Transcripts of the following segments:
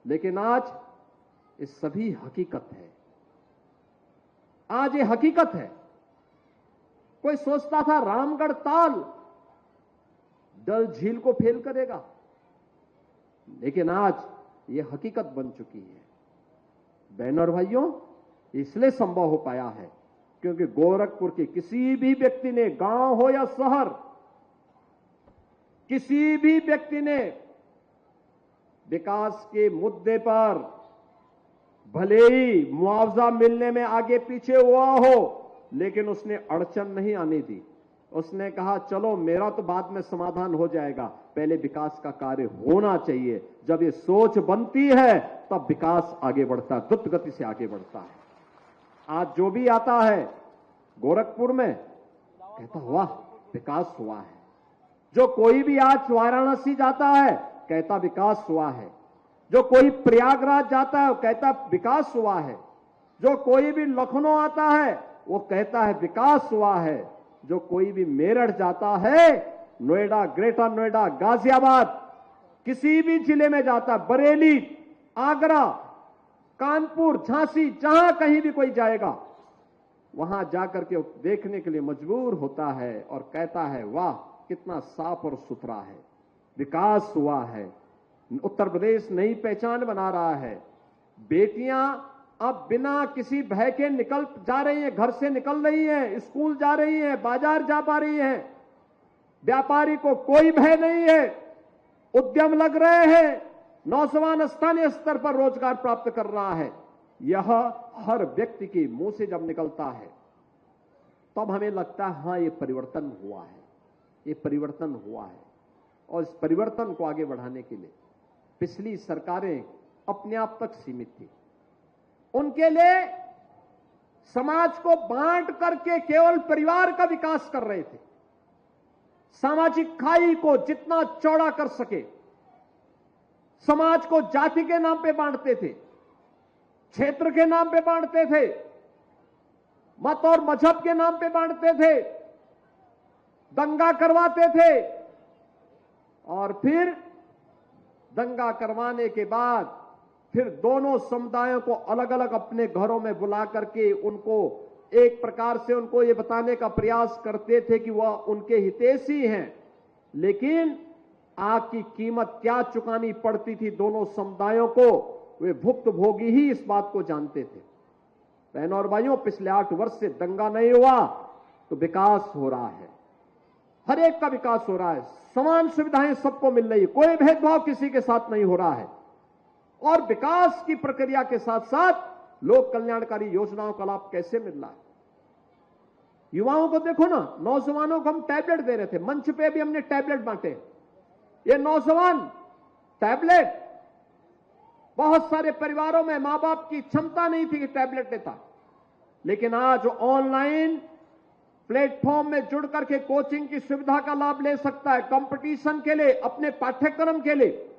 लेकिन आज ये सभी हकीकत है। आज ये हकीकत है। कोई सोचता था रामगढ़ ताल डल झील को फेल करेगा, लेकिन आज ये हकीकत बन चुकी है। बहनों और भाइयों, इसलिए संभव हो पाया है क्योंकि गोरखपुर के किसी भी व्यक्ति ने, गांव हो या शहर, किसी भी व्यक्ति ने विकास के मुद्दे पर भले ही मुआवजा मिलने में आगे पीछे हुआ हो, लेकिन उसने अड़चन नहीं आने दी। उसने कहा चलो मेरा तो बाद में समाधान हो जाएगा, पहले विकास का कार्य होना चाहिए। जब ये सोच बनती है तब विकास आगे बढ़ता है, द्रुत गति से आगे बढ़ता है। आज जो भी आता है गोरखपुर में कहता वाह विकास हुआ है। जो कोई भी आज वाराणसी जाता है कहता विकास हुआ है। जो कोई प्रयागराज जाता है वो कहता विकास हुआ है। जो कोई भी लखनऊ आता है वो कहता है विकास हुआ है। जो कोई भी मेरठ जाता है, नोएडा, ग्रेटर नोएडा, गाजियाबाद, किसी भी जिले में जाता है, बरेली, आगरा, कानपुर, झांसी, जहां कहीं भी कोई जाएगा वहां जाकर के देखने के लिए मजबूर होता है और कहता है वाह कितना साफ और सुथरा है, विकास हुआ है। उत्तर प्रदेश नई पहचान बना रहा है। बेटियां अब बिना किसी भय के निकल जा रही हैं, घर से निकल रही हैं, स्कूल जा रही हैं, बाजार जा पा रही हैं। व्यापारी को कोई भय नहीं है, उद्यम लग रहे हैं, नौजवान स्थानीय स्तर पर रोजगार प्राप्त कर रहा है। यह हर व्यक्ति के मुंह से जब निकलता है तब हमें लगता है हां ये परिवर्तन हुआ है, ये परिवर्तन हुआ है। और इस परिवर्तन को आगे बढ़ाने के लिए पिछली सरकारें अपने आप तक सीमित थी। उनके लिए समाज को बांट करके केवल परिवार का विकास कर रहे थे। सामाजिक खाई को जितना चौड़ा कर सके, समाज को जाति के नाम पे बांटते थे, क्षेत्र के नाम पे बांटते थे, मत और मजहब के नाम पे बांटते थे, दंगा करवाते थे और फिर दंगा करवाने के बाद फिर दोनों समुदायों को अलग अलग अपने घरों में बुला करके उनको एक प्रकार से उनको ये बताने का प्रयास करते थे कि वह उनके हितैषी हैं। लेकिन आग की कीमत क्या चुकानी पड़ती थी दोनों समुदायों को, वे भुक्तभोगी ही इस बात को जानते थे। बहनों और भाइयों, पिछले 8 वर्ष से दंगा नहीं हुआ तो विकास हो रहा है, हर एक का विकास हो रहा है, समान सुविधाएं सबको मिल रही है, कोई भेदभाव किसी के साथ नहीं हो रहा है। और विकास की प्रक्रिया के साथ साथ लोक कल्याणकारी योजनाओं का लाभ कैसे मिल रहा है। युवाओं को देखो ना, नौजवानों को हम टैबलेट दे रहे थे, मंच पे भी हमने टैबलेट बांटे। ये नौजवान टैबलेट, बहुत सारे परिवारों में मां बाप की क्षमता नहीं थी कि टैबलेट देता, लेकिन आज ऑनलाइन प्लेटफॉर्म में जुड़ करके कोचिंग की सुविधा का लाभ ले सकता है। कंपटीशन के लिए, अपने पाठ्यक्रम के लिए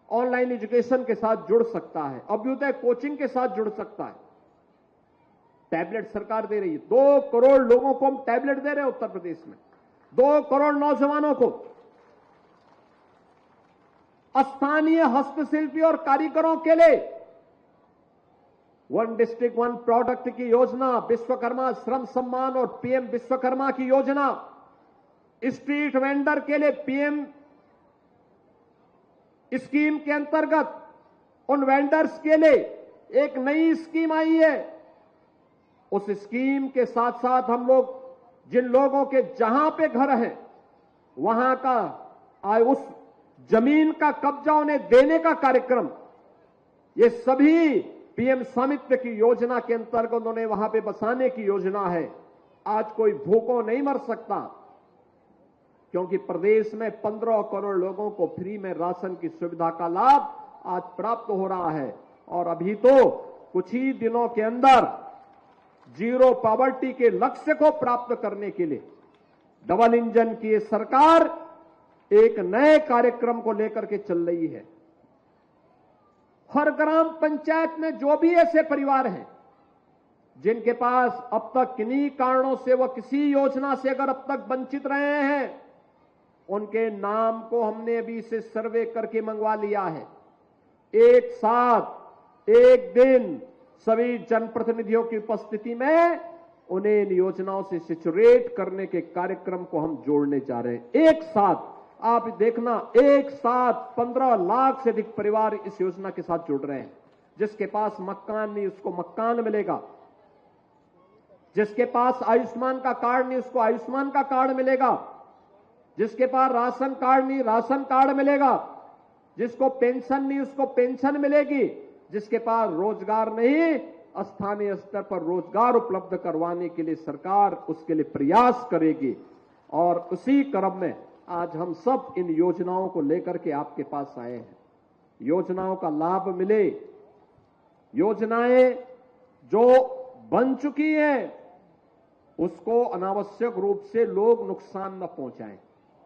ऑनलाइन एजुकेशन के साथ जुड़ सकता है, अभ्युदय कोचिंग के साथ जुड़ सकता है। टैबलेट सरकार दे रही है। 2 करोड़ लोगों को हम टैबलेट दे रहे हैं उत्तर प्रदेश में, 2 करोड़ नौजवानों को। स्थानीय हस्तशिल्पी और कारीगरों के लिए 1 डिस्ट्रिक्ट 1 प्रोडक्ट की योजना, विश्वकर्मा श्रम सम्मान और पीएम विश्वकर्मा की योजना, स्ट्रीट वेंडर के लिए पीएम स्कीम के अंतर्गत उन वेंडर्स के लिए एक नई स्कीम आई है। उस स्कीम के साथ साथ हम लोग जिन लोगों के जहां पे घर है वहां का उस जमीन का कब्जा उन्हें देने का कार्यक्रम, ये सभी पीएम स्वामित्व की योजना के अंतर्गत उन्होंने वहां पे बसाने की योजना है। आज कोई भूखों नहीं मर सकता, क्योंकि प्रदेश में 15 करोड़ लोगों को फ्री में राशन की सुविधा का लाभ आज प्राप्त हो रहा है। और अभी तो कुछ ही दिनों के अंदर जीरो पॉवर्टी के लक्ष्य को प्राप्त करने के लिए डबल इंजन की ये सरकार एक नए कार्यक्रम को लेकर के चल रही है। हर ग्राम पंचायत में जो भी ऐसे परिवार हैं जिनके पास अब तक किन्हीं कारणों से वह किसी योजना से अगर अब तक वंचित रहे हैं, उनके नाम को हमने अभी से सर्वे करके मंगवा लिया है। एक साथ एक दिन सभी जनप्रतिनिधियों की उपस्थिति में उन्हें इन योजनाओं से सिचुएट करने के कार्यक्रम को हम जोड़ने जा रहे हैं। एक साथ आप देखना, एक साथ 15 लाख से अधिक परिवार इस योजना के साथ जुड़ रहे हैं। जिसके पास मकान नहीं उसको मकान मिलेगा, जिसके पास आयुष्मान का कार्ड नहीं उसको आयुष्मान का कार्ड मिलेगा, जिसके पास राशन कार्ड नहीं राशन कार्ड मिलेगा, जिसको पेंशन नहीं उसको पेंशन मिलेगी, जिसके पास रोजगार नहीं स्थानीय स्तर पर रोजगार उपलब्ध करवाने के लिए सरकार उसके लिए प्रयास करेगी। और उसी क्रम में आज हम सब इन योजनाओं को लेकर के आपके पास आए हैं। योजनाओं का लाभ मिले, योजनाएं जो बन चुकी हैं उसको अनावश्यक रूप से लोग नुकसान न पहुंचाएं।